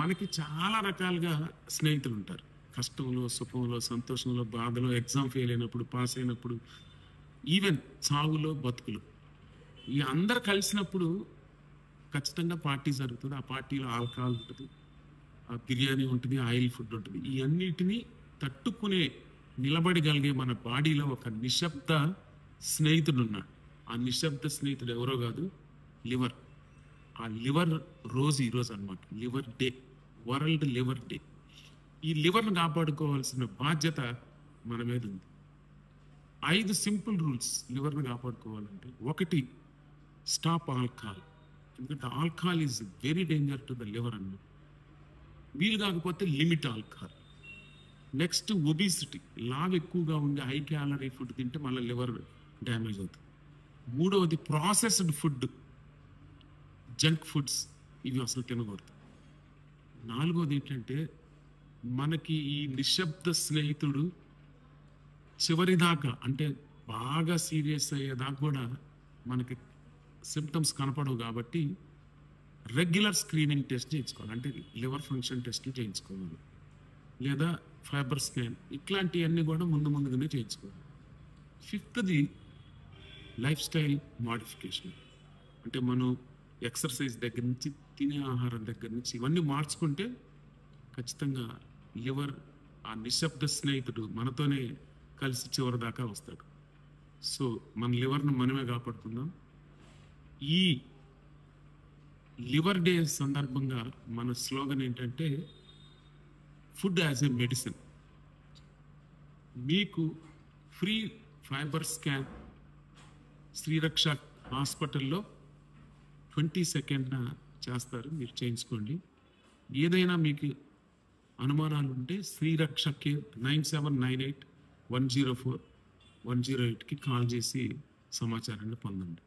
మనకి చాలా రకాలుగా స్నేహితులు ఉంటారు. కష్టంలో, సుఖంలో, సంతోషంలో, బాధలో, ఎగ్జామ్ ఫెయిల్ అయినప్పుడు, పాస్ అయినప్పుడు, ఈవెన్ చావులో, బతుకులో. ఈ అందరూ కలిసినప్పుడు ఖచ్చితంగా పార్టీ జరుగుతుంది. ఆ పార్టీలో ఆల్కహాల్ ఉంటది. బిర్యానీ ఉంటుంది, ఆయిల్ ఫుడ్ ఉంటుంది. ఈ అన్నిటిని తట్టుకునే నిలబడగలిగే మన బాడీలో ఒక నిశ్శబ్ద స్నేహితుడు ఉన్నాడు. ఆ నిశ్శబ్ద స్నేహితుడు ఎవరో కాదు, లివర్. ఆ లివర్ రోజు ఈరోజు అనమాట, liver day, world liver day. ఈ లివర్ను కాపాడుకోవాల్సిన బాధ్యత మన మీద ఉంది. 5 సింపుల్ రూల్స్ లివర్ను కాపాడుకోవాలంటే. ఒకటి, స్టాప్ ఆల్కహాల్. ఎందుకంటే alcohol is very danger to the liver అన్నమాట. వీలు కాకపోతే లిమిట్ ఆల్కహాల్. Next, obesity. లావ్ ఎక్కువగా ఉండి హై క్యాలరీ ఫుడ్ తింటే మళ్ళీ లివర్ డ్యామేజ్ అవుతుంది. మూడవది, ప్రాసెస్డ్ ఫుడ్, జంక్ ఫుడ్స్, ఇవి అసలు తినకూడదు. నాలుగవది ఏంటంటే, మనకి ఈ నిశ్శబ్ద స్నేహితుడు చివరిదాకా, అంటే బాగా సీరియస్ అయ్యేదాకా కూడా మనకి సిమ్టమ్స్ కనపడవు కాబట్టి రెగ్యులర్ స్క్రీనింగ్ టెస్ట్ చేయించుకోవాలి. అంటే లివర్ ఫంక్షన్ టెస్ట్లు చేయించుకోవాలి, లేదా ఫైబర్ స్కాన్, ఇట్లాంటివన్నీ కూడా ముందుగానే చేయించుకోవాలి. ఫిఫ్త్ది, లైఫ్ స్టైల్ మాడిఫికేషన్. అంటే మనం ఎక్సర్సైజ్ దగ్గర నుంచి, తినే ఆహారం దగ్గర నుంచి ఇవన్నీ మార్చుకుంటే ఖచ్చితంగా లివర్, ఆ నిశ్శబ్ద స్నేహితుడు మనతోనే కలిసి చివరి దాకా వస్తాడు. సో మన లివర్ను మనమే కాపాడుకుందాం. ఈ లివర్ డే సందర్భంగా మన స్లోగన్ ఏంటంటే, ఫుడ్ యాజ్ ఎ మెడిసిన్. మీకు ఫ్రీ ఫైబర్ స్కాన్ శ్రీరక్ష హాస్పిటల్లో 22nd చేస్తారు, మీరు చేయించుకోండి. ఏదైనా మీకు అనుమానాలు ఉంటే శ్రీరక్ష కేర్ 9798 104 108కి కాల్ చేసి సమాచారాన్ని పొందండి.